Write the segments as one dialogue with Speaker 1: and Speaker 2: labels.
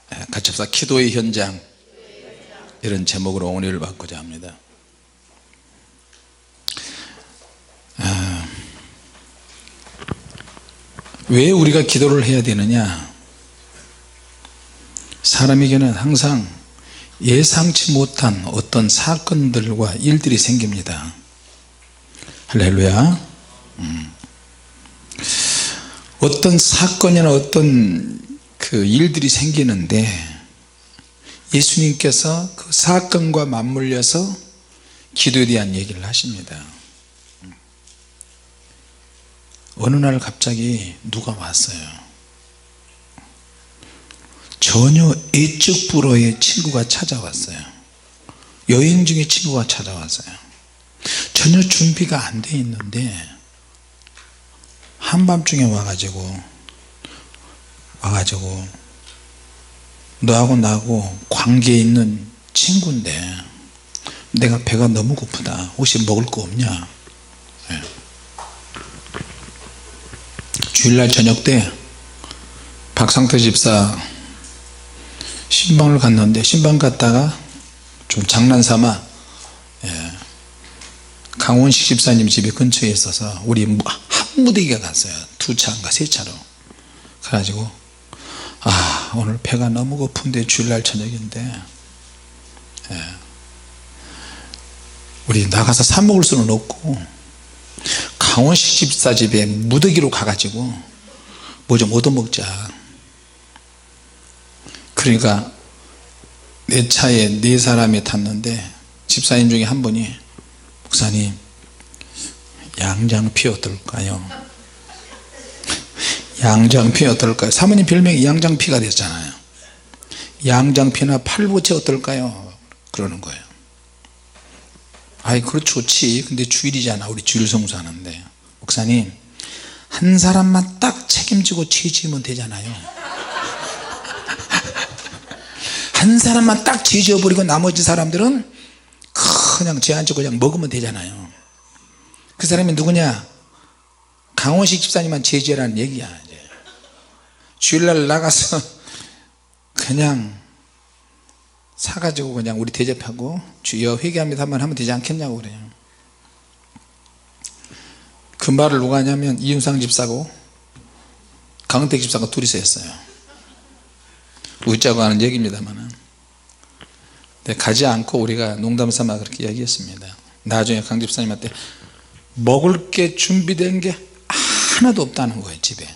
Speaker 1: 같이 합시다. 기도의 현장, 이런 제목으로 은혜를 받고자 합니다. 왜 우리가 기도를 해야 되느냐? 사람에게는 항상 예상치 못한 어떤 사건들과 일들이 생깁니다. 할렐루야. 어떤 사건이나 어떤 그 일들이 생기는데 예수님께서 그 사건과 맞물려서 기도에 대한 얘기를 하십니다. 어느 날 갑자기 누가 왔어요. 전혀 예측 불허의 친구가 찾아왔어요. 여행 중에 친구가 찾아왔어요. 전혀 준비가 안 돼 있는데 한밤중에 와가지고 너하고 나하고 관계에 있는 친구인데 내가 배가 너무 고프다. 혹시 먹을 거 없냐? 네. 주일날 저녁 때 박상태 집사 신방을 갔는데, 신방 갔다가 좀 장난삼아 강원식 집사님 집이 근처에 있어서 우리 한 무대기가 갔어요. 2차인가 3차로 가가지고 오늘 배가 너무 고픈데 주일날 저녁인데 우리 나가서 사 먹을 수는 없고 강원식 집사 집에 무더기로 가가지고 뭐 좀 얻어먹자. 그러니까 내 차에 4사람이 탔는데 집사님 중에 한 분이 목사님 양장피 어떨까요? 양장피 어떨까요? 사모님 별명이 양장피가 됐잖아요. 양장피나 팔보채 어떨까요? 그러는 거예요. 아이 그거 좋지. 근데 주일이잖아. 우리 주일 성수하는데. 목사님 한 사람만 딱 책임지고 죄지으면 되잖아요. 한 사람만 딱 죄지어버리고 나머지 사람들은 그냥 죄 안 지고 그냥 먹으면 되잖아요. 그 사람이 누구냐? 강원식 집사님만 죄지으라는 얘기야. 이제 주일날 나가서 그냥 사가지고 그냥 우리 대접하고 주여 회개합니다 한번 하면 되지 않겠냐고 그래요. 그 말을 누가 하냐면 이윤상 집사고 강은택 집사가 둘이서 했어요. 웃자고 하는 얘기입니다만 가지 않고 우리가 농담삼아 그렇게 이야기했습니다. 나중에 강 집사님한테 먹을 게 준비된 게 하나도 없다는 거예요. 집에.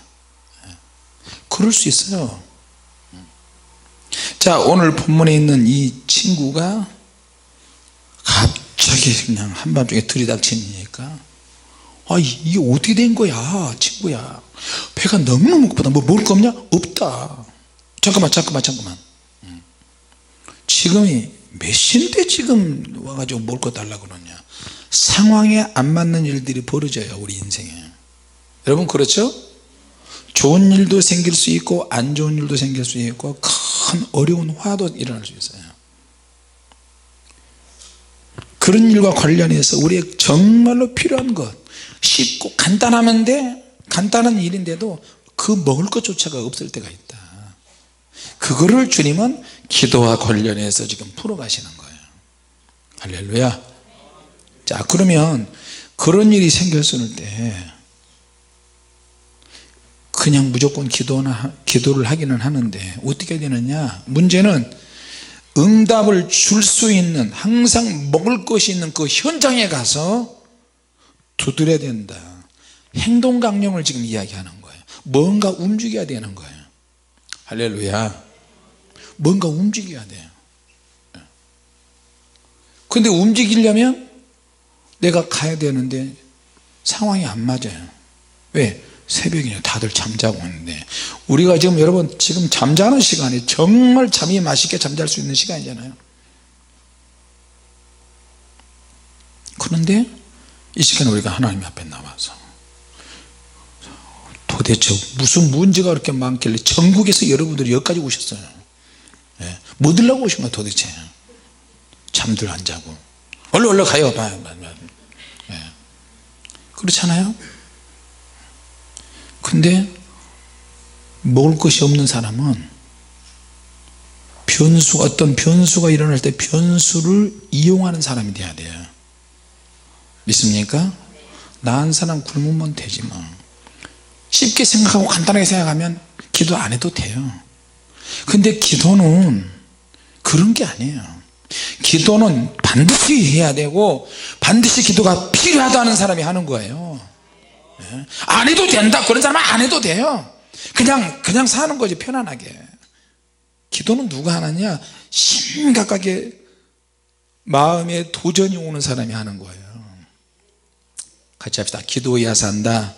Speaker 1: 그럴 수 있어요. 자, 오늘 본문에 있는 이 친구가 갑자기 그냥 한밤중에 들이닥치니까 이게 어떻게 된 거야 친구야. 배가 너무너무 고프다. 뭐 먹을 거 없냐? 없다. 잠깐만 지금이 몇 시인데 지금 와가지고 먹을 거 달라고 그러냐. 상황에 안 맞는 일들이 벌어져요. 우리 인생에. 여러분 그렇죠? 좋은 일도 생길 수 있고 안 좋은 일도 생길 수 있고 큰 어려운 화도 일어날 수 있어요. 그런 일과 관련해서 우리의 정말로 필요한 것, 쉽고 간단한 일인데도 그 먹을 것조차가 없을 때가 있다. 그거를 주님은 기도와 관련해서 지금 풀어가시는 거예요. 할렐루야. 자, 그러면 그런 일이 생겼을 때 그냥 무조건 기도를 하기는 하는데 어떻게 되느냐. 문제는 응답을 줄 수 있는, 항상 먹을 것이 있는 그 현장에 가서 두드려야 된다. 행동 강령을 지금 이야기하는 거예요. 뭔가 움직여야 되는 거예요. 할렐루야. 뭔가 움직여야 돼요. 근데 움직이려면 내가 가야 되는데 상황이 안 맞아요. 왜? 새벽이냐. 다들 잠자고 있는데 우리가 지금 여러분 지금 잠자는 시간이 정말 잠이 맛있게 잠잘 수 있는 시간이잖아요. 그런데 이 시간에 우리가 하나님 앞에 나와서 도대체 무슨 문제가 그렇게 많길래 전국에서 여러분들이 여기까지 오셨어요. 뭐 들라고 오신 거야 도대체. 잠들 안 자고 얼른 가요. 그렇잖아요. 근데 먹을 것이 없는 사람은 어떤 변수가 일어날 때 변수를 이용하는 사람이 돼야 돼요. 믿습니까? 나 한 사람 굶으면 되지 뭐. 쉽게 생각하고 간단하게 생각하면 기도 안 해도 돼요. 근데 기도는 그런 게 아니에요. 기도는 반드시 해야 되고 반드시 기도가 필요하다는 사람이 하는 거예요. 안 해도 된다 그런 사람은 안 해도 돼요. 그냥 사는 거지 편안하게. 기도는 누가 하느냐? 심각하게 마음에 도전이 오는 사람이 하는 거예요. 같이 합시다. 기도해야 산다.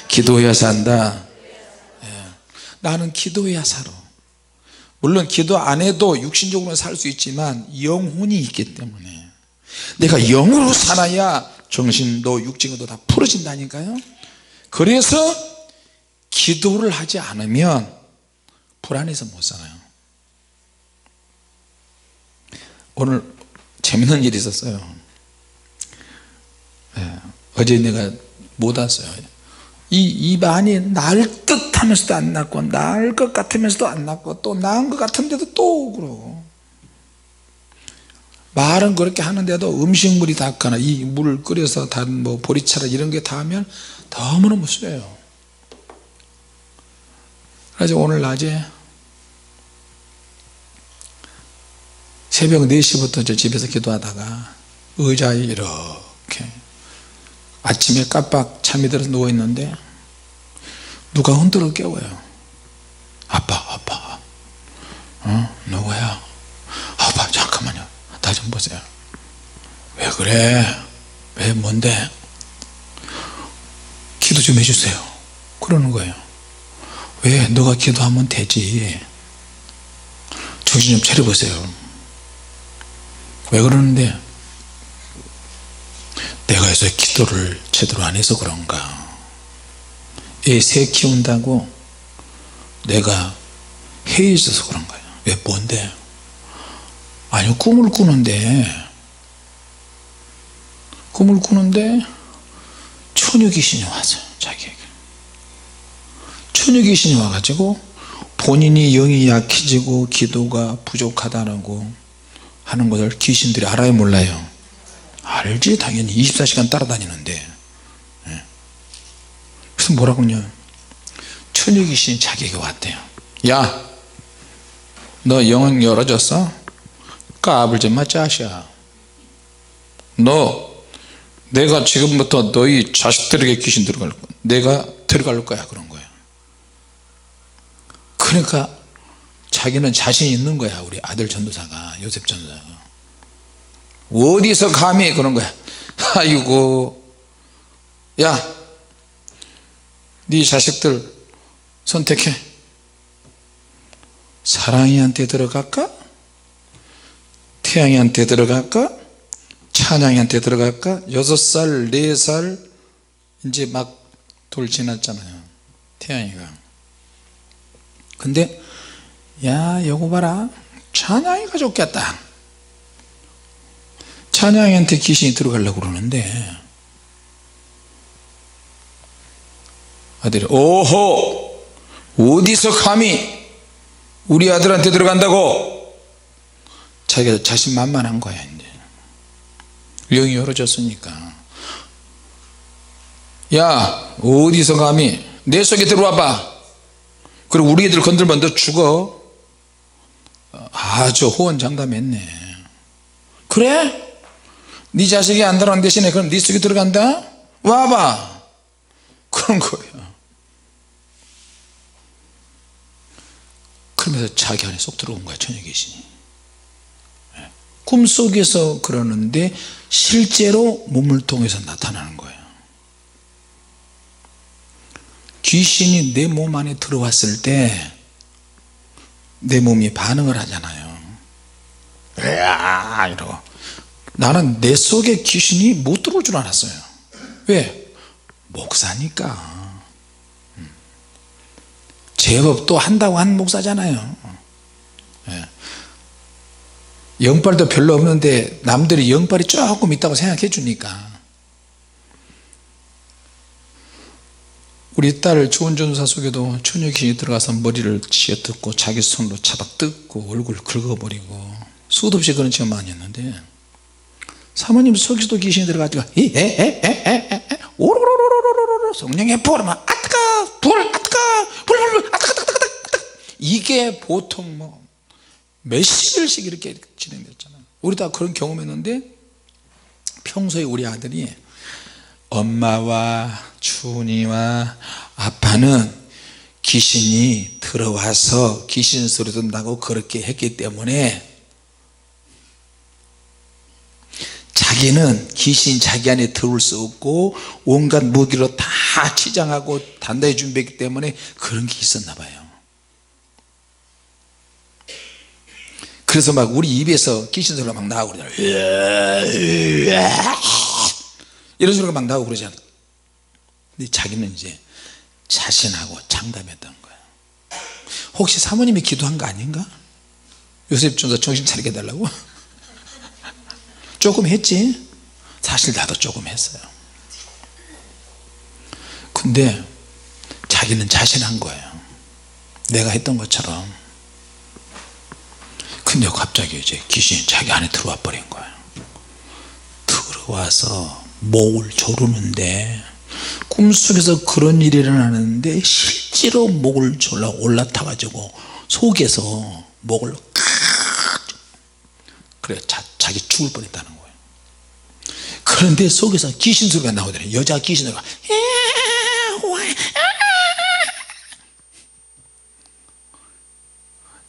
Speaker 1: 기도해야 산다. 나는 기도해야 살아. 물론 기도 안 해도 육신적으로 살 수 있지만 영혼이 있기 때문에 내가 영으로 살아야 정신도 육신도 다 풀어진다니까요. 그래서 기도를 하지 않으면 불안해서 못 살아요. 오늘 재밌는 일이 있었어요. 어제 내가 못 왔어요. 이 입안이 날 듯 하면서도 안 낫고 나을 것 같으면서도 안 낫고 또 나은 것 같은데도 또 그러고 말은 그렇게 하는데도 음식물이 닿거나 이 물을 끓여서 다른 뭐 보리차라 이런 게 닿으면 너무너무 쎄요. 그래서 오늘 낮에 새벽 4시부터 저 집에서 기도하다가 의자에 이렇게 아침에 깜빡 잠이 들어서 누워있는데 누가 흔들어 깨워요. 아빠 누구야? 아빠 잠깐만요. 나 좀 보세요. 왜 그래? 왜 뭔데? 기도 좀 해주세요. 그러는 거예요. 왜? 너가 기도하면 되지. 정신 좀 차려보세요. 왜 그러는데? 내가 해서 기도를 제대로 안 해서 그런가. 새 키운다고 내가 해있어서 그런 거예요. 왜 뭔데? 아니 꿈을 꾸는데 처녀 귀신이 왔어요. 자기에게 처녀 귀신이 와가지고 본인이 영이 약해지고 기도가 부족하다고 하는 것을 귀신들이 알아요 몰라요? 알지. 당연히 24시간 따라다니는데. 그래서 뭐라고 하냐, 처녀 귀신이 자기에게 왔대요. 야, 너 영 열어졌어? 까불지 마 짜샤. 너 내가 지금부터 너희 자식들에게 귀신 들어갈 거야. 내가 들어갈 거야. 그런 거야. 그러니까 자기는 자신이 있는 거야. 우리 아들 전도사가, 요셉 전도사가. 어디서 감히 그런 거야. 아이고, 야, 네 자식들 선택해. 사랑이한테 들어갈까? 태양이한테 들어갈까? 찬양이한테 들어갈까? 6살 4살 이제 막 돌 지났잖아요, 태양이가. 근데 야, 요거 봐라, 찬양이가 좋겠다. 찬양이한테 귀신이 들어가려고 그러는데 아들이 오호, 어디서 감히 우리 아들한테 들어간다고. 자기가 자신만만한 거야. 이제 영이 열어졌으니까. 야, 어디서 감히 내 속에 들어와봐. 그리고 우리 애들 건들면 너 죽어. 아주 호언장담했네. 그래? 네 자식이 안 들어간 대신에 그럼 네 속에 들어간다? 와봐. 그런 거예요. 그러면서 자기 안에 쏙 들어온 거야, 처녀 귀신이. 꿈속에서 그러는데 실제로 몸을 통해서 나타나는 거예요. 귀신이 내 몸 안에 들어왔을 때 내 몸이 반응을 하잖아요. 으아 이러고. 나는 내 속에 귀신이 못 들어올 줄 알았어요. 왜? 목사니까. 제법 또 한다고 한 목사잖아요. 영빨도 별로 없는데 남들이 영빨이 조금 있다고 생각해 주니까. 우리 딸 좋은 전도사 속에도 처녀 귀신이 들어가서 머리를 쥐어뜯고 자기 손으로 차박 뜯고 얼굴 긁어버리고 수도 없이 그런 체험 많이 했는데, 사모님 속에서도 귀신이 들어가지고 오로로로로로로로 성령의 불 막 아뜨까 불 아뜨까 불불불 아뜨까뜨까뜨까, 이게 보통 뭐 몇십일씩 이렇게 진행됐잖아요. 우리 다 그런 경험했는데, 평소에 우리 아들이 엄마와 준이와 아빠는 귀신이 들어와서 귀신 소리 든다고 그렇게 했기 때문에 자기는 귀신 자기 안에 들어올 수 없고 온갖 무기로 다 치장하고 단단히 준비했기 때문에 그런 게 있었나 봐요. 그래서 막 우리 입에서 귀신 소리가 막 나오고 그러잖아요. 이런 소리가 막 나오고 그러잖아요. 근데 자기는 이제 자신하고 장담했던 거예요. 혹시 사모님이 기도한 거 아닌가? 요셉 전도사 정신 차리게 해달라고? 조금 했지. 사실 나도 조금 했어요. 근데 자기는 자신한 거예요, 내가 했던 것처럼. 근데 갑자기 이제 귀신이 자기 안에 들어와 버린 거예요. 들어와서 목을 조르는데, 꿈속에서 그런 일이 일어나는데 실제로 목을 졸라 올라타 가지고 속에서 목을 그래 자기 죽을 뻔했다는 거예요. 그런데 속에서 귀신 소리가 나오더래요. 여자 귀신 소리가.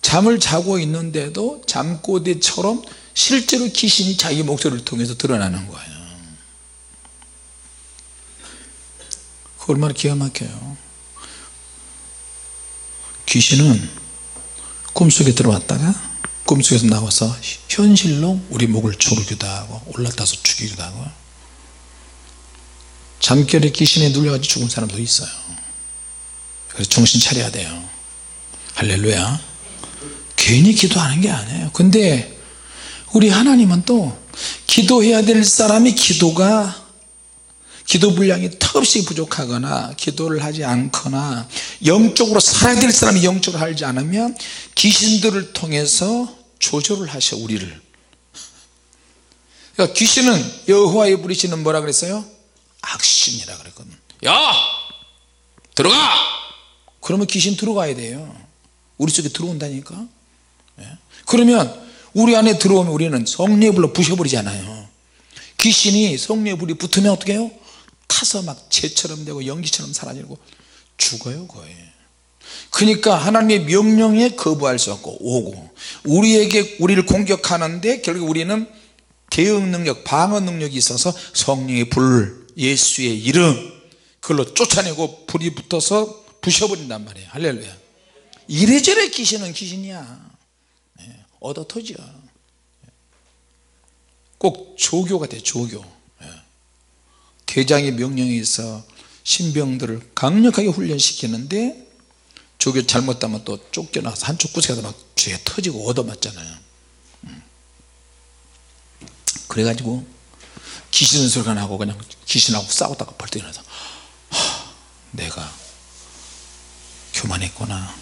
Speaker 1: 잠을 자고 있는데도 잠꼬대처럼 실제로 귀신이 자기 목소리를 통해서 드러나는 거예요. 얼마나 기가 막혀요. 귀신은 꿈속에 들어왔다가 꿈속에서 나와서 현실로 우리 목을 조르기도 하고 올라타서 죽이기도 하고, 잠결에 귀신에 눌려가지고 죽은 사람도 있어요. 그래서 정신 차려야 돼요. 할렐루야. 괜히 기도하는 게 아니에요. 근데 우리 하나님은 또 기도해야 될 사람이 기도 분량이 턱없이 부족하거나 기도를 하지 않거나 영적으로 살아야 될 사람이 영적으로 하지 않으면 귀신들을 통해서 조절을 하셔, 우리를. 그러니까 귀신은 여호와의 부르시는 뭐라 그랬어요? 악신이라 그랬거든. 야 들어가! 그러면 귀신 들어가야 돼요. 우리 속에 들어온다니까. 그러면 우리 안에 들어오면 우리는 성령의 불로 부셔버리잖아요. 귀신이 성령의 불이 붙으면 어떻게 해요? 타서 막 재처럼 되고 연기처럼 사라지고 죽어요 거의. 그러니까 하나님의 명령에 거부할 수 없고 오고, 우리를 공격하는데 결국 우리는 대응 능력, 방어 능력이 있어서 성령의 불, 예수의 이름, 그걸로 쫓아내고 불이 붙어서 부셔버린단 말이에요. 할렐루야. 이래저래 귀신은 귀신이야. 얻어 터져. 꼭 조교가 돼, 조교. 대장의 명령이 있어 신병들을 강력하게 훈련시키는데, 조교 잘못하면 또 쫓겨나서 한쪽 구석에서 막 쥐에 터지고 얻어맞잖아요. 그래가지고 귀신 소리가 나고 그냥 귀신하고 싸우다가 벌떡 일어나서 내가 교만했구나.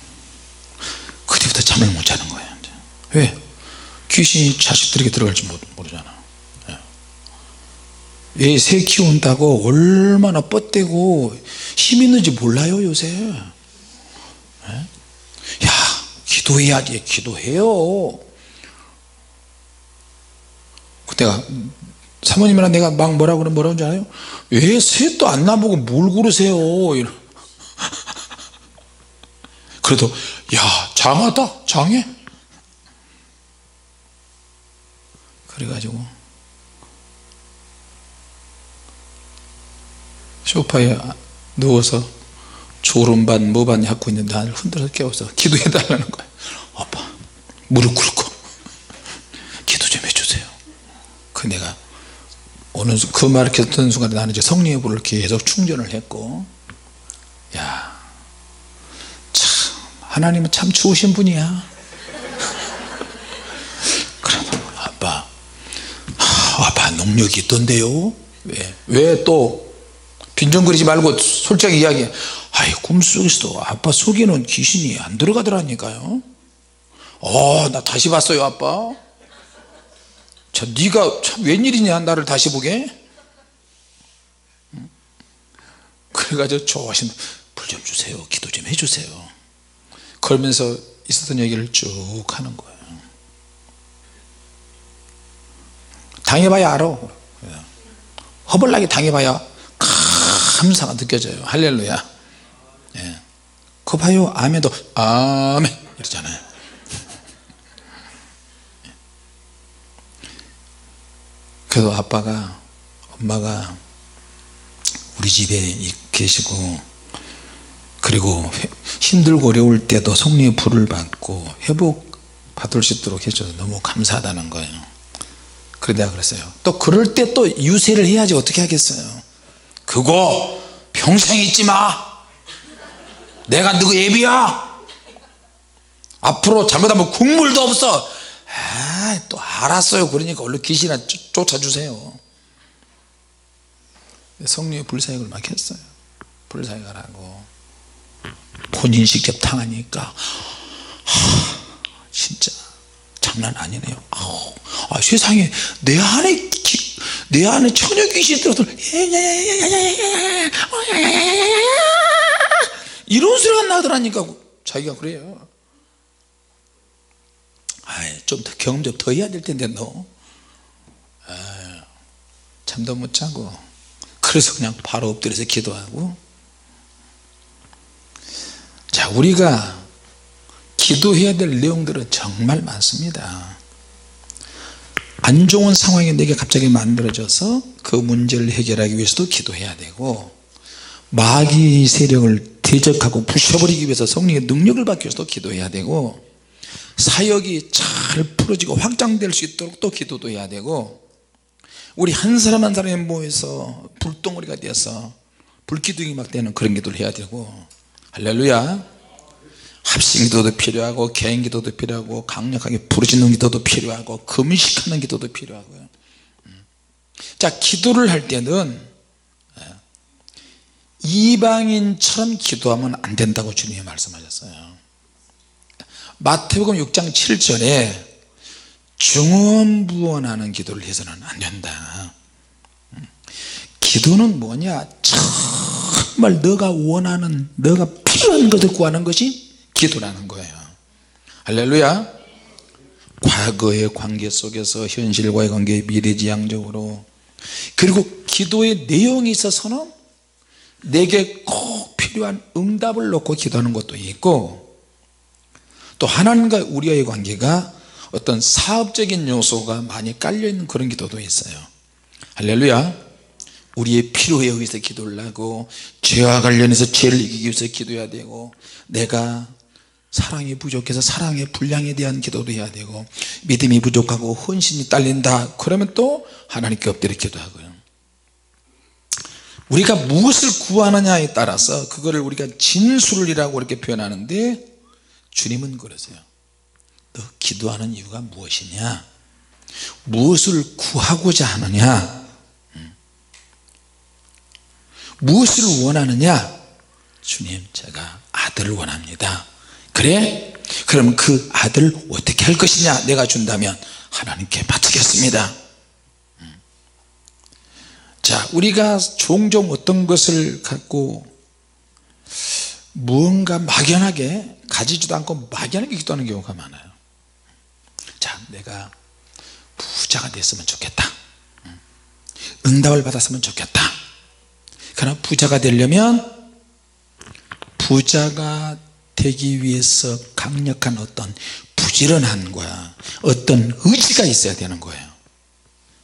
Speaker 1: 그때부터 잠을 못 자는 거예요. 왜? 귀신이 자식들에게 들어갈지 모르잖아. 애 새 키운다고 얼마나 뻗대고 힘 있는지 몰라요 요새. 야 기도해야지. 기도해요. 그때가 사모님이랑 내가 막 뭐라고 그러는 줄 알아요? 왜 셋도 안 나보고 뭘 그러세요? 그래도 야 장하다, 장해. 그래가지고 소파에 누워서 졸음반 뭐반 하고 있는데 나를 흔들어서 깨워서 기도해달라는 거예요. 아빠 무릎 꿇고 기도 좀 해주세요. 그 내가 어느 그 말을 듣는 순간에 나는 이제 성령의 불을 계속 충전을 했고, 야 참 하나님은 참 좋으신 분이야. 그러면 아빠 능력이 있던데요. 왜 또 빈정거리지 말고 솔직하게 이야기해. 아이, 꿈속에서도 아빠 속에는 귀신이 안 들어가더라니까요. 나 다시 봤어요 아빠. 자, 네가 참 웬일이냐 나를 다시 보게. 그래가지고 좋아하시면 불 좀 주세요, 기도 좀 해주세요. 그러면서 있었던 얘기를 쭉 하는 거예요. 당해봐야 알아. 허벌나게 당해봐야 감사가 느껴져요. 할렐루야. 예. 그거 봐요. 아멘도 아멘 이러잖아요. 그래도 아빠가 엄마가 우리 집에 계시고, 그리고 힘들고 어려울 때도 성령의 불을 받고 회복 받을 수 있도록 해줘서 너무 감사하다는 거예요. 그래서 내가 그랬어요. 또 그럴 때 또 유세를 해야지 어떻게 하겠어요. 그거 평생 잊지 마. 내가 너희 애비야. 앞으로 잘못하면 국물도 없어. 또 알았어요. 그러니까 얼른 귀신이나 쫓아주세요. 성령의 불사역을 막 했어요. 불사역을 하고 본인 직접 당하니까 진짜 장난 아니네요. 세상에 내 안에 처녀 귀신이 들어서 이런 소리가 나더라니까. 자기가 그래요. 좀 더 경험 좀 더 해야 될 텐데 너 잠도 못 자고. 그래서 그냥 바로 엎드려서 기도하고. 자, 우리가 기도해야 될 내용들은 정말 많습니다. 안 좋은 상황이 내게 갑자기 만들어져서 그 문제를 해결하기 위해서도 기도해야 되고, 마귀 세력을 대적하고 부셔버리기 위해서 성령의 능력을 받기 위해서도 기도해야 되고, 사역이 잘 풀어지고 확장될 수 있도록 또 기도도 해야 되고, 우리 한 사람 한 사람이 모여서 불덩어리가 되어서 불기둥이 막 되는 그런 기도를 해야 되고. 할렐루야. 합심기도도 필요하고, 개인기도도 필요하고, 강력하게 부르짖는 기도도 필요하고, 금식하는 기도도 필요하고요. 자, 기도를 할 때는 이방인처럼 기도하면 안 된다고 주님이 말씀하셨어요. 마태복음 6장 7절에 중언부언하는 기도를 해서는 안 된다. 기도는 뭐냐? 정말 너가 원하는, 너가 필요한 것을 구하는 것이 기도라는 거예요. 할렐루야. 과거의 관계 속에서 현실과의 관계, 미래지향적으로, 그리고 기도의 내용에 있어서는 내게 꼭 필요한 응답을 놓고 기도하는 것도 있고, 또 하나님과 우리의 관계가 어떤 사업적인 요소가 많이 깔려있는 그런 기도도 있어요. 할렐루야. 우리의 필요에 의해서 기도를 하고, 죄와 관련해서 죄를 이기기 위해서 기도해야 되고, 내가 사랑이 부족해서 사랑의 분량에 대한 기도도 해야 되고, 믿음이 부족하고 헌신이 딸린다 그러면 또 하나님께 엎드려 기도하고요. 우리가 무엇을 구하느냐에 따라서 그거를 우리가 진술이라고 이렇게 표현하는데, 주님은 그러세요. 너 기도하는 이유가 무엇이냐? 무엇을 구하고자 하느냐? 무엇을 원하느냐? 주님, 제가 아들을 원합니다. 그래? 그럼 그 아들 어떻게 할 것이냐? 내가 준다면 하나님께 바치겠습니다. 자, 우리가 종종 어떤 것을 갖고 무언가 막연하게, 가지지도 않고 막연하게 기도하는 경우가 많아요. 자, 내가 부자가 됐으면 좋겠다. 응답을 받았으면 좋겠다. 그러나 부자가 되려면 부자가 되기 위해서 강력한 어떤 부지런함과 어떤 의지가 있어야 되는 거예요.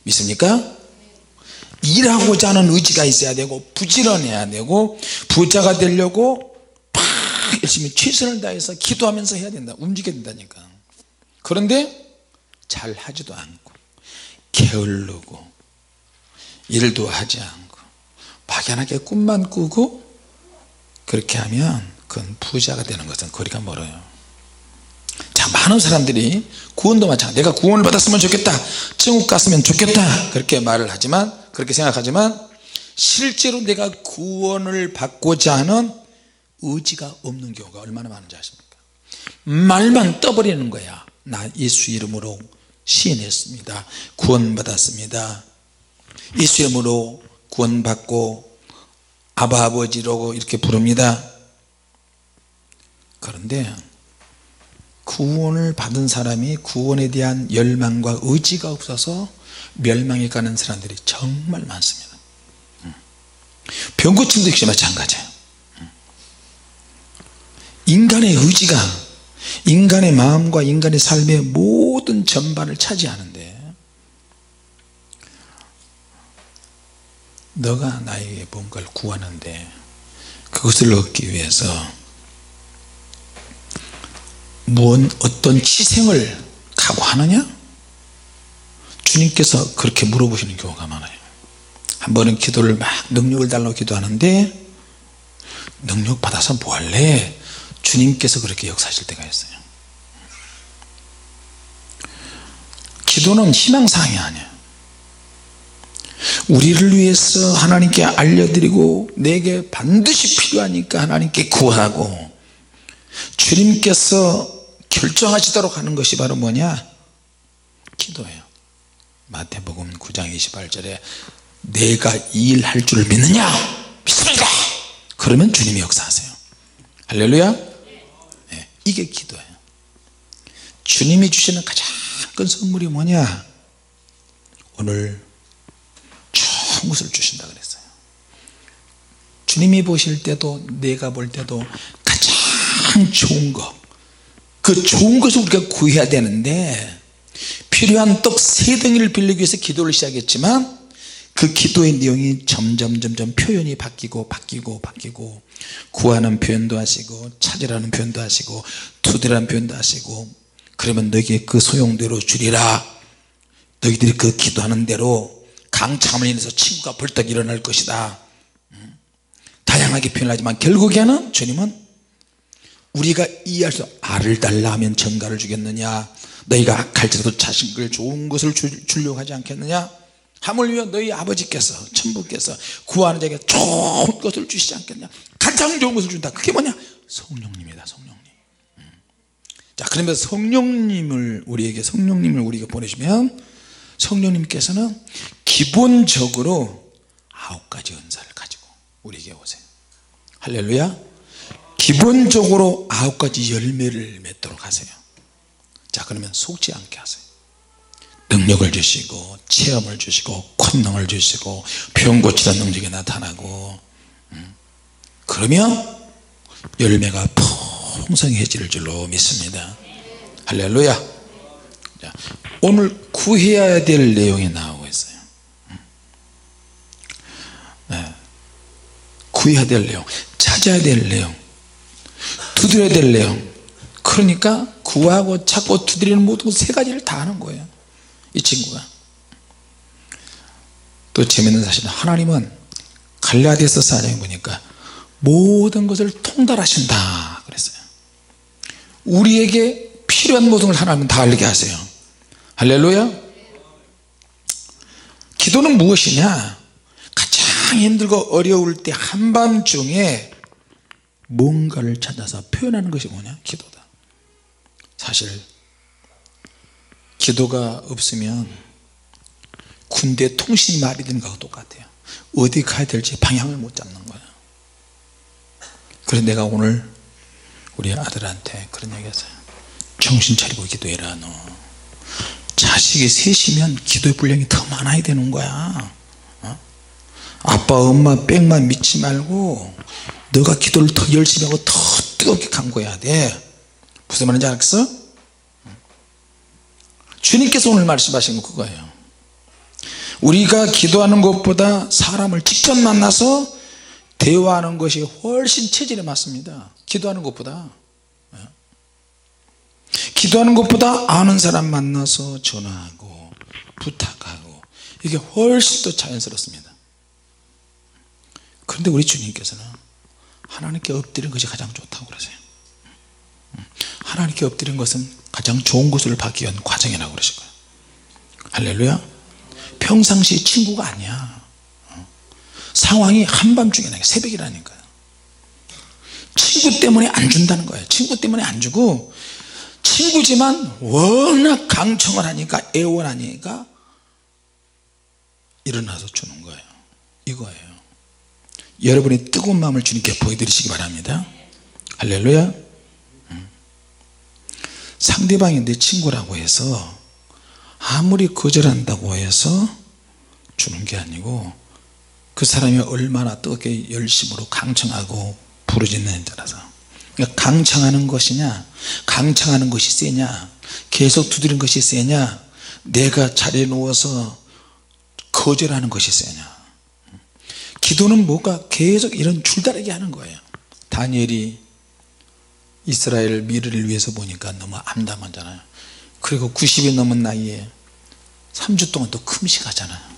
Speaker 1: 믿습니까? 일하고자 하는 의지가 있어야 되고, 부지런해야 되고, 부자가 되려고 막 열심히 최선을 다해서 기도하면서 해야 된다. 움직여야 된다니까. 그런데 잘 하지도 않고 게을르고 일도 하지 않고 막연하게 꿈만 꾸고, 그렇게 하면 그건 부자가 되는 것은 거리가 멀어요. 자, 많은 사람들이 구원도 마찬가지, 내가 구원을 받았으면 좋겠다, 천국 갔으면 좋겠다, 그렇게 말을 하지만, 그렇게 생각하지만 실제로 내가 구원을 받고자 하는 의지가 없는 경우가 얼마나 많은지 아십니까? 말만 떠버리는 거야. 나 예수 이름으로 시인했습니다, 구원받았습니다, 예수 이름으로 구원받고 아바 아버지라고 이렇게 부릅니다. 그런데 구원을 받은 사람이 구원에 대한 열망과 의지가 없어서 멸망에 가는 사람들이 정말 많습니다. 병 고침도 역시 마찬가지예요. 인간의 의지가 인간의 마음과 인간의 삶의 모든 전반을 차지하는데, 너가 나에게 뭔가를 구하는데 그것을 얻기 위해서 어떤 희생을 각오하느냐? 주님께서 그렇게 물어보시는 경우가 많아요. 한 번은 기도를 막 능력을 달라고 기도하는데, 능력 받아서 뭐 할래? 주님께서 그렇게 역사하실 때가 있어요. 기도는 희망사항이 아니에요. 우리를 위해서 하나님께 알려드리고 내게 반드시 필요하니까 하나님께 구하고 주님께서 결정하시도록 하는 것이 바로 뭐냐? 기도예요. 마태복음 9장 28절에 내가 이 일 할 줄 믿느냐? 믿습니다. 그러면 주님이 역사하세요. 할렐루야. 네, 이게 기도예요. 주님이 주시는 가장 큰 선물이 뭐냐? 오늘 좋은 것을 주신다 그랬어요. 주님이 보실 때도 내가 볼 때도 가장 좋은 것, 그 좋은 것을 우리가 구해야 되는데, 필요한 떡 3덩이를 빌리기 위해서 기도를 시작했지만 그 기도의 내용이 점점 표현이 바뀌고 구하는 표현도 하시고 찾으라는 표현도 하시고 두드리라는 표현도 하시고, 그러면 너희에게 그 소용대로 주리라, 너희들이 그 기도하는 대로 강참을 인해서 친구가 벌떡 일어날 것이다. 다양하게 표현하지만 결국에는 주님은 우리가 이해할 수, 알을 달라 하면 전가를 주겠느냐, 너희가 악할지라도 자식을 좋은 것을 주려고 하지 않겠느냐, 하물며 너희 아버지께서 천부께서 구하는 자에게 좋은 것을 주시지 않겠냐, 가장 좋은 것을 준다. 그게 뭐냐? 성령님이다. 성령님. 자, 그러면서 성령님을 우리에게 보내시면 성령님께서는 기본적으로 9가지 은사를 가지고 우리에게 오세요. 할렐루야. 기본적으로 9가지 열매를 맺도록 하세요. 자, 그러면 속지 않게 하세요. 능력을 주시고 체험을 주시고 권능을 주시고 병 고치는 능력이 나타나고, 그러면 열매가 풍성해질 줄로 믿습니다. 할렐루야. 자, 오늘 구해야 될 내용이 나오고 있어요. 네. 구해야 될 내용, 찾아야 될 내용, 두드려야 될 내용. 그러니까 구하고 찾고 두드리는 모든 3가지를 다 하는 거예요, 이 친구가. 또 재밌는 사실은 하나님은 갈라디아서 4장에 보니까 모든 것을 통달하신다 그랬어요. 우리에게 필요한 모든 걸 하나님은 다 알게 하세요. 할렐루야. 기도는 무엇이냐? 가장 힘들고 어려울 때 한밤중에 뭔가를 찾아서 표현하는 것이 뭐냐? 기도다. 사실 기도가 없으면 군대 통신이 마비되는 것과 똑같아요. 어디 가야 될지 방향을 못 잡는 거예요. 그래서 내가 오늘 우리 아들한테 그런 얘기 했어요. 정신 차리고 기도해라. 너 자식이 셋이면 기도의 분량이 더 많아야 되는 거야. 아빠 엄마 빽만 믿지 말고 너가 기도를 더 열심히 하고 더 뜨겁게 간구해야 돼. 무슨 말인지 알겠어? 주님께서 오늘 말씀하신 거 그거예요. 우리가 기도하는 것보다 사람을 직접 만나서 대화하는 것이 훨씬 체질에 맞습니다. 기도하는 것보다 아는 사람 만나서 전화하고 부탁하고 이게 훨씬 더 자연스럽습니다. 그런데 우리 주님께서는 하나님께 엎드리는 것이 가장 좋다고 그러세요. 하나님께 엎드리는 것은 가장 좋은 것을 받기 위한 과정이라고 그러실 거예요. 할렐루야. 평상시 친구가 아니야. 상황이 한밤중에 나니까 새벽이라니까요. 친구 때문에 안 준다는 거예요. 친구 때문에 안 주고, 친구지만 워낙 강청을 하니까, 애원하니까 일어나서 주는 거예요. 이거예요. 여러분이 뜨거운 마음을 주님께 보여드리시기 바랍니다. 할렐루야. 상대방이 내 친구라고 해서 아무리 거절한다고 해서 주는 게 아니고, 그 사람이 얼마나 뜨겁게 열심으로 강청하고 부르짖는 자라서. 그러니까 강청하는 것이냐, 강청하는 것이 세냐, 계속 두드리는 것이 세냐, 내가 자리에 누워서 거절하는 것이 세냐. 기도는 뭐가 계속 이런 줄다리기 하는 거예요. 다니엘이 이스라엘 미래를 위해서 보니까 너무 암담하잖아요. 그리고 90이 넘은 나이에 3주 동안 또 금식하잖아요.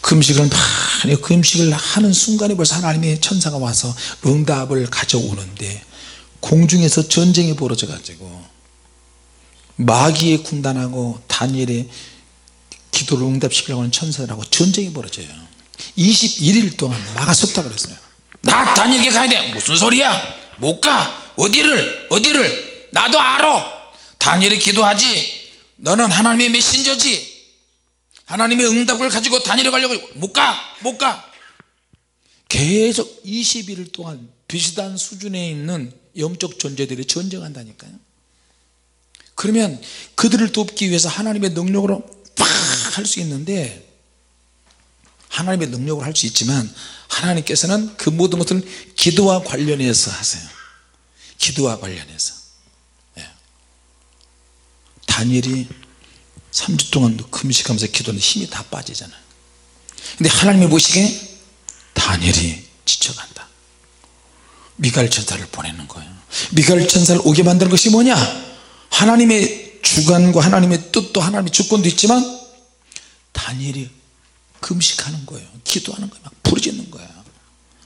Speaker 1: 금식을 많이, 금식을 하는 순간에 벌써 하나님의 천사가 와서 응답을 가져오는데, 공중에서 전쟁이 벌어져 가지고 마귀의 군단하고 다니엘의 기도를 응답시키려고 하는 천사들하고 전쟁이 벌어져요. 21일 동안 막아섰다 그랬어요. 나 다니엘에게 가야 돼. 무슨 소리야, 못 가. 어디를 나도 알아. 다니엘이 기도하지, 너는 하나님의 메신저지, 하나님의 응답을 가지고 다니엘에 가려고. 못 가. 계속 21일 동안 비슷한 수준에 있는 영적 존재들이 전쟁한다니까요. 그러면 그들을 돕기 위해서 하나님의 능력으로 팍 할 수 있는데, 하나님의 능력으로 할 수 있지만 하나님께서는 그 모든 것을 기도와 관련해서 하세요. 기도와 관련해서. 다니엘이 3주 동안 금식하면서 기도하는데 힘이 다 빠지잖아요. 근데 하나님이 보시기에 다니엘이 지쳐간다. 미가엘 천사를 보내는 거예요. 미가엘 천사를 오게 만드는 것이 뭐냐, 하나님의 주관과 하나님의 뜻도 하나님의 주권도 있지만 다니엘이 금식하는 거예요. 기도하는 거예요. 막 부르짖는 거예요.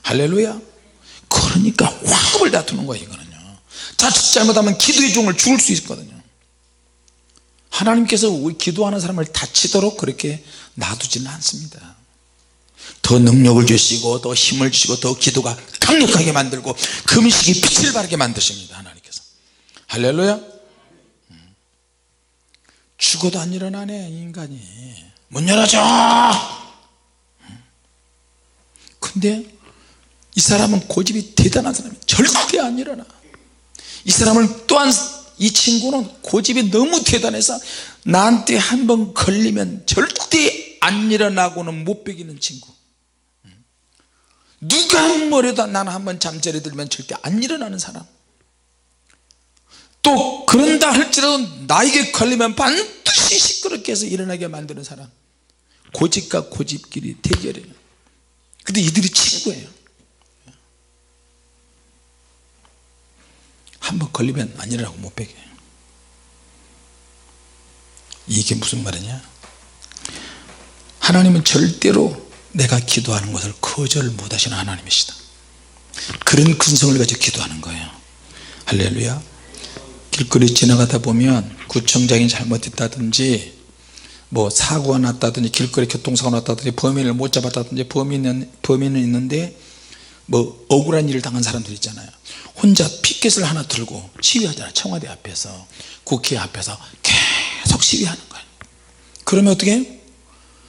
Speaker 1: 할렐루야. 그러니까 화합을 다투는 거예요. 이거는요, 자칫 잘못하면 기도의 종을 죽을 수 있거든요. 하나님께서 우리 기도하는 사람을 다치도록 그렇게 놔두지는 않습니다. 더 능력을 주시고, 더 힘을 주시고, 더 기도가 강력하게 만들고, 금식이 빛을 발하게 만드십니다. 하나님께서. 할렐루야. 죽어도 안 일어나네 인간이. 문 열어줘. 근데 이 사람은 고집이 대단한 사람이에요. 절대 안 일어나. 이 사람을 또한, 이 친구는 고집이 너무 대단해서 나한테 한번 걸리면 절대 안 일어나고는 못 베기는 친구. 누가 뭐래도 나는 한번 잠자리 들면 절대 안 일어나는 사람. 또 그런다 할지라도 나에게 걸리면 반드시 시끄럽게 해서 일어나게 만드는 사람. 고집과 고집끼리 대결해요. 근데 이들이 친구예요. 한번 걸리면 안 일어나고 못 베겨요. 이게 무슨 말이냐, 하나님은 절대로 내가 기도하는 것을 거절 못하시는 하나님이시다. 그런 근성을 가지고 기도하는 거예요. 할렐루야. 길거리 지나가다 보면 구청장이 잘못했다든지, 뭐 사고가 났다든지, 길거리 교통사고가 났다든지, 범인을 못 잡았다든지, 범인은 있는데 뭐 억울한 일을 당한 사람들 있잖아요. 혼자 피켓을 하나 들고 시위하잖아요. 청와대 앞에서, 국회 앞에서 계속 시위하는 거예요. 그러면 어떻게 해요?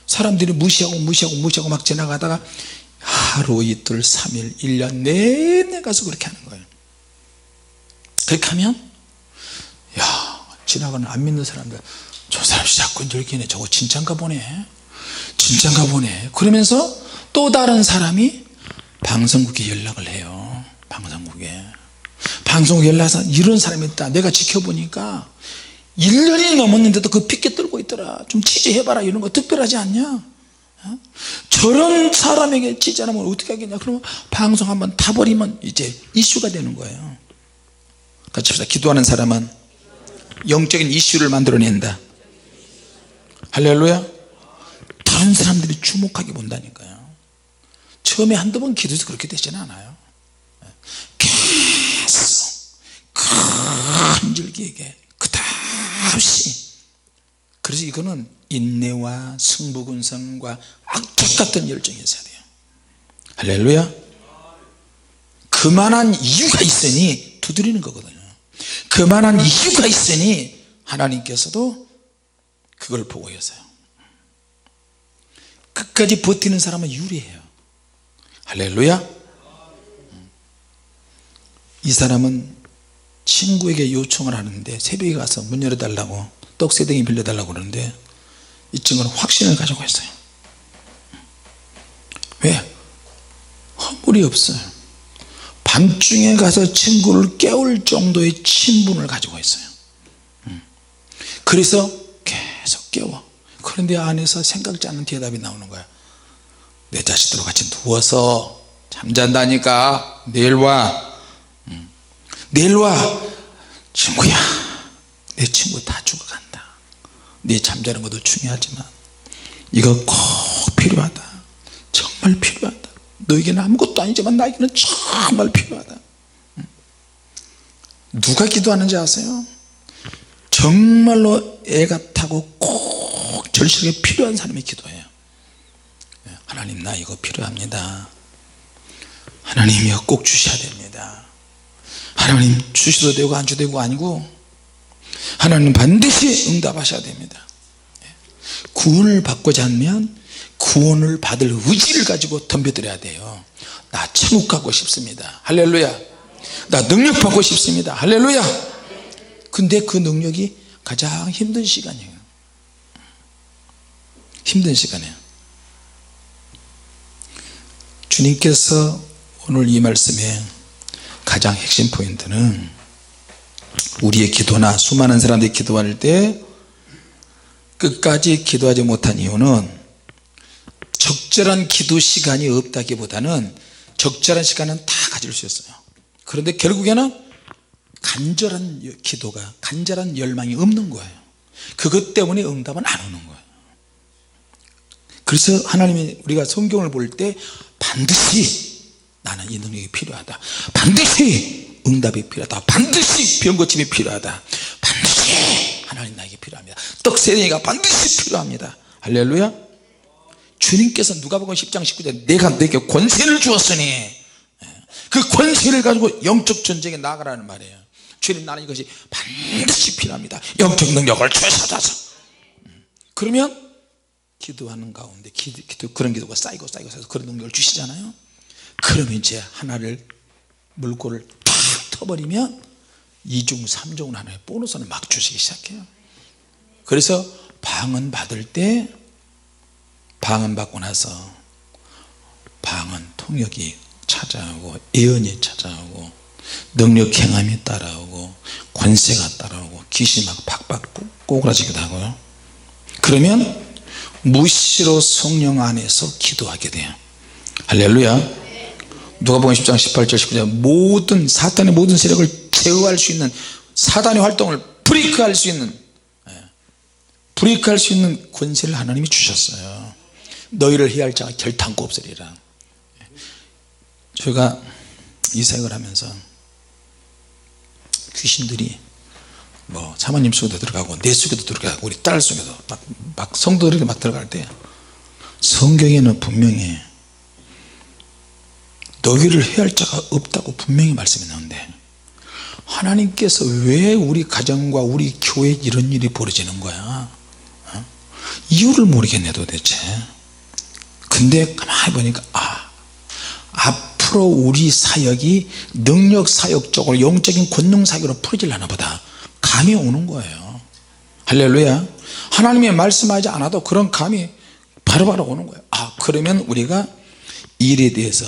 Speaker 1: 사람들이 무시하고 막 지나가다가 하루 이틀 3일 1년 내내 가서 그렇게 하는 거예요. 그렇게 하면, 야, 지나가는 안 믿는 사람들, 저 사람 자꾸 열기네, 저거 진짠가 보네, 그러면서 또 다른 사람이 방송국에 연락을 해요. 방송국에 연락해서 이런 사람이 있다, 내가 지켜보니까 1년이 넘었는데도 그 피켓 들고 있더라, 좀 취재해봐라, 이런 거 특별하지 않냐, 저런 사람에게 취재 안 하면 어떻게 하겠냐. 그러면 방송 한번 타버리면 이제 이슈가 되는 거예요. 같이 합시다. 기도하는 사람은 영적인 이슈를 만들어낸다. 할렐루야. 다른 사람들이 주목하게 본다니까요. 처음에 한두 번 기도해서 그렇게 되지는 않아요. 계속 큰 줄기에게 끝없이. 그래서 이거는 인내와 승부근성과 악착 같은 열정이 있어야 돼요. 할렐루야. 그만한 이유가 있으니 두드리는 거거든요. 그만한 이유가 있으니 하나님께서도 그걸 보고 계세요. 끝까지 버티는 사람은 유리해요. 할렐루야. 이 사람은 친구에게 요청을 하는데 새벽에 가서 문 열어달라고 떡세덩이 빌려달라고 그러는데 이 친구는 확신을 가지고 있어요. 왜? 허물이 없어요. 밤중에 가서 친구를 깨울 정도의 친분을 가지고 있어요. 그래서 계속 깨워. 그런데 안에서 생각지 않은 대답이 나오는 거야. 내 자식들과 같이 누워서 잠잔다니까. 내일 와. 내일 와. 친구야, 내 친구 다 죽어간다. 네 잠자는 것도 중요하지만 이거 꼭 필요하다. 정말 필요하다. 너에게는 아무것도 아니지만 나에게는 정말 필요하다. 누가 기도하는지 아세요? 정말로 애가 타고 꼭 절실하게 필요한 사람이 기도해요. 하나님, 나 이거 필요합니다. 하나님, 이거 꼭 주셔야 됩니다. 하나님, 주셔도 되고 안 주도 되고 아니고 하나님 반드시 응답하셔야 됩니다. 구원을 받고자 하면 구원을 받을 의지를 가지고 덤벼들어야 돼요. 나 천국 가고 싶습니다. 할렐루야. 나 능력 받고 싶습니다. 할렐루야. 근데 그 능력이 가장 힘든 시간이에요. 힘든 시간이에요. 주님께서 오늘 이 말씀에 가장 핵심 포인트는 우리의 기도나 수많은 사람들이 기도할 때 끝까지 기도하지 못한 이유는 적절한 기도 시간이 없다기보다는 적절한 시간은 다 가질 수 있어요. 그런데 결국에는 간절한 기도가, 간절한 열망이 없는 거예요. 그것 때문에 응답은 안 오는 거예요. 그래서 하나님이 우리가 성경을 볼 때 반드시 나는 이 능력이 필요하다, 반드시 응답이 필요하다, 반드시 병고침이 필요하다, 반드시 하나님 나에게 필요합니다, 떡세덩이가 반드시 필요합니다. 할렐루야. 주님께서 누가복음 10장 19절에 내가 너에게 권세를 주었으니 그 권세를 가지고 영적 전쟁에 나가라는 말이에요. 주님, 나는 이것이 반드시 필요합니다. 영적 능력을 주셔서. 그러면 기도하는 가운데 그런 기도가 쌓이고 그런 능력을 주시잖아요. 그러면 이제 하나를 물꼬를 탁 터버리면 2중 3중을 하나의 보너스를 막 주시기 시작해요. 그래서 방언 받을 때 방언 받고 나서 방언 통역이 찾아오고 예언이 찾아오고 능력 행함이 따라오고 권세가 따라오고 귀신이 막 팍팍 꼬그라지기도 하고요. 그러면 무시로 성령 안에서 기도하게 돼요. 할렐루야. 누가복음 10장 18절 19절 모든 사탄의 모든 세력을 제어할 수 있는, 사단의 활동을 브레이크할 수 있는 권세를 하나님이 주셨어요. 너희를 해할 자가 결탄코 없으리라. 제가 이 사역을 하면서 귀신들이 뭐 사모님 속에도 들어가고 내 속에도 들어가고 우리 딸 속에도 막 성도들에게 막 들어갈 때 성경에는 분명히 너희를 해할 자가 없다고 분명히 말씀이 나오는데 하나님께서 왜 우리 가정과 우리 교회에 이런 일이 벌어지는 거야? 이유를 모르겠네 도대체. 근데 가만히 보니까 앞으로 우리 사역이 능력 사역 쪽으로 영적인 권능 사역으로 풀어지려나 보다 감이 오는 거예요. 할렐루야. 하나님이 말씀하지 않아도 그런 감이 바로바로 오는 거예요. 그러면 우리가 일에 대해서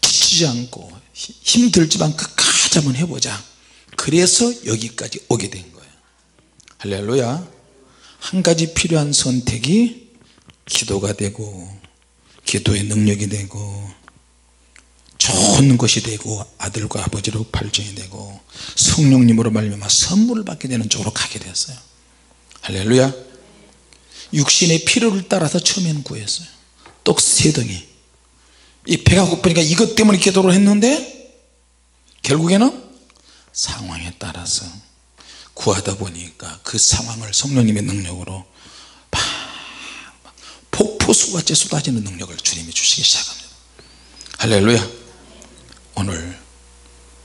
Speaker 1: 지치지 않고 힘들지만 끝까지 한번 해보자. 그래서 여기까지 오게 된 거예요. 할렐루야. 한 가지 필요한 선택이 기도가 되고 기도의 능력이 되고 좋은 것이 되고 아들과 아버지로 발전이 되고 성령님으로 말미암아 선물을 받게 되는 쪽으로 가게 되었어요. 할렐루야. 육신의 필요를 따라서 처음에는 구했어요. 떡세덩이, 이 배가 고프니까 이것 때문에 기도를 했는데 결국에는 상황에 따라서 구하다 보니까 그 상황을 성령님의 능력으로 폭포수같이 쏟아지는 능력을 주님이 주시기 시작합니다. 할렐루야. 오늘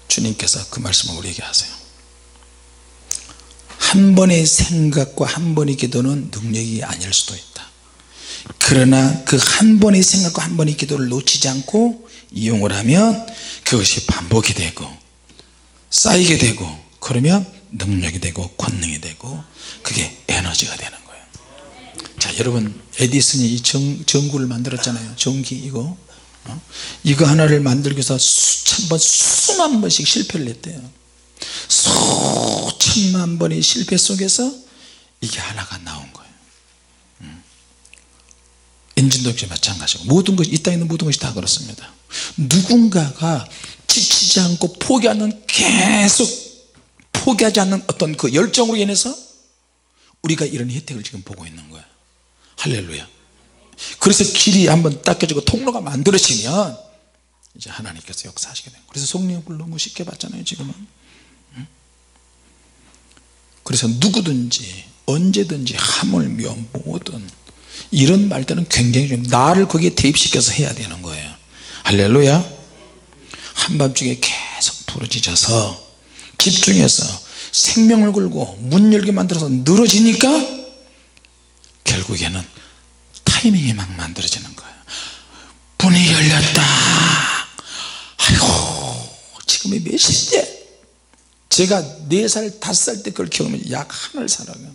Speaker 1: 주님께서 그 말씀을 우리에게 하세요. 한 번의 생각과 한 번의 기도는 능력이 아닐 수도 있다. 그러나 그 한 번의 생각과 한 번의 기도를 놓치지 않고 이용을 하면 그것이 반복이 되고 쌓이게 되고, 그러면 능력이 되고 권능이 되고 그게 에너지가 되는 거예요. 자, 여러분, 에디슨이 이 전구를 만들었잖아요. 전기 이거 하나를 만들기 위해서 수천 번 수만 번씩 실패를 했대요. 수천만 번의 실패 속에서 이게 하나가 나온 거예요. 엔진도 역시 마찬가지고, 모든 것이, 이 땅에 있는 모든 것이 다 그렇습니다. 누군가가 지치지 않고 계속 포기하지 않는 어떤 그 열정으로 인해서 우리가 이런 혜택을 지금 보고 있는 거예요. 할렐루야. 그래서 길이 한번 닦여지고 통로가 만들어지면 이제 하나님께서 역사하시게 돼요. 그래서 성령을 너무 쉽게 받잖아요 지금은. 그래서 누구든지 언제든지 하물며 뭐든 이런 말들은 굉장히 좀 나를 거기에 대입시켜서 해야 되는 거예요. 할렐루야. 한밤중에 계속 부르짖어서 집중해서 생명을 걸고 문 열게 만들어서 늘어지니까 결국에는 타이밍이 막 만들어지는 거예요. 문이 열렸다. 아이고, 지금이 몇 시인데? 제가 4살 5살 때 그걸 경험해서 약 하늘 살아요.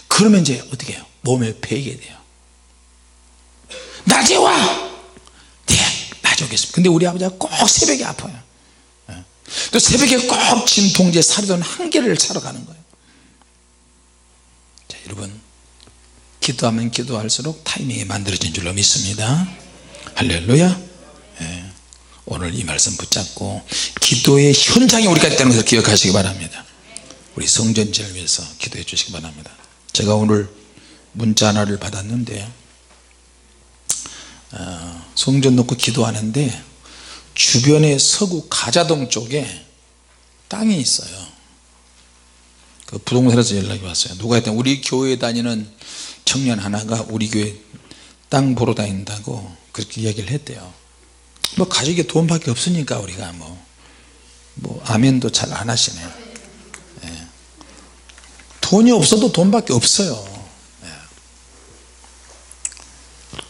Speaker 1: 그러면 이제 어떻게 해요? 몸에 배게 돼요. 낮에 와. 네, 낮에 오겠습니다. 근데 우리 아버지가 꼭 새벽에 아파요. 또 새벽에 꼭 진통제 사려던 한계를 사러 가는 거예요. 자, 여러분, 기도하면 기도할수록 타이밍이 만들어진 줄로 믿습니다. 할렐루야. 네. 오늘 이 말씀 붙잡고 기도의 현장에 우리가 있다는 것을 기억하시기 바랍니다. 우리 성전지를 위해서 기도해 주시기 바랍니다. 제가 오늘 문자 하나를 받았는데, 성전 놓고 기도하는데 주변에 서구 가자동 쪽에 땅이 있어요. 그 부동산에서 연락이 왔어요. 누가 했더니 우리 교회 다니는 청년 하나가 우리 교회 땅 보러 다닌다고 그렇게 이야기를 했대요. 뭐 가족이 돈밖에 없으니까 우리가 뭐 아멘도 잘 안 하시네요. 예. 돈이 없어도 돈밖에 없어요. 예.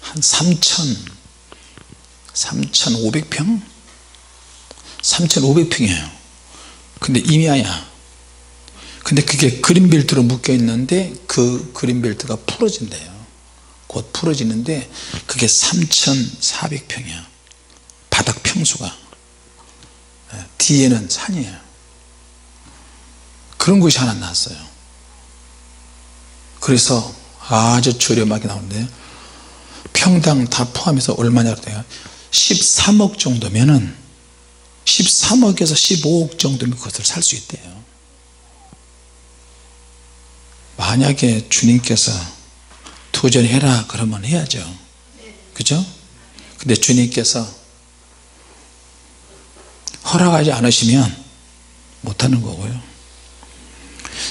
Speaker 1: 한 3,500평? 3,500평이에요. 근데 임야야. 근데 그게 그린벨트로 묶여 있는데 그 그린벨트가 풀어진대요. 곧 풀어지는데 그게 3,400평이야. 바닥 평수가. 뒤에는 산이에요. 그런 곳이 하나 났어요. 그래서 아주 저렴하게 나오는데 평당 다 포함해서 얼마냐 그래요? 13억 정도면은 13억에서 15억 정도면 그것을 살 수 있대요. 만약에 주님께서 도전해라 그러면 해야죠. 그죠? 근데 주님께서 허락하지 않으시면 못하는 거고요.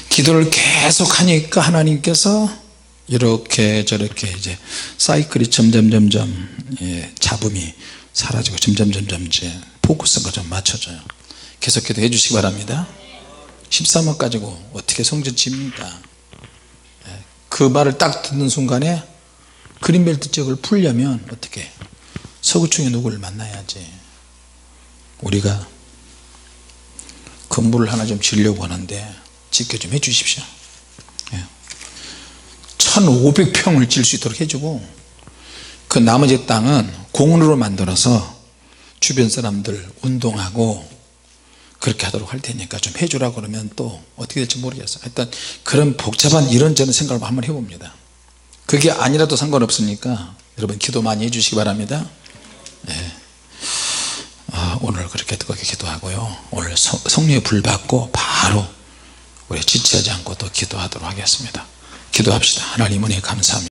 Speaker 1: 기도를 계속 하니까 하나님께서 이렇게 저렇게 이제 사이클이 점점 잡음이 사라지고 점점 이제 포커스가 좀 맞춰져요. 계속 기도해 주시기 바랍니다. 13억 가지고 어떻게 성전 집니까? 그 말을 딱 듣는 순간에 그린벨트 지역을 풀려면 어떻게 서구청에 누구를 만나야지. 우리가 건물을 하나 좀 지으려고 하는데 짓게 좀 해 주십시오. 1,500평을 지을 수 있도록 해주고 그 나머지 땅은 공원으로 만들어서 주변 사람들 운동하고 그렇게 하도록 할 테니까 좀 해주라고 그러면 또 어떻게 될지 모르겠어요. 일단 그런 복잡한 이런저런 생각을 한번 해봅니다. 그게 아니라도 상관없으니까 여러분 기도 많이 해주시기 바랍니다. 네. 오늘 그렇게 뜨겁게 기도하고요. 오늘 성령의 불 받고 바로 우리 지체하지 않고 또 기도하도록 하겠습니다. 기도합시다. 하나님 은혜 감사합니다.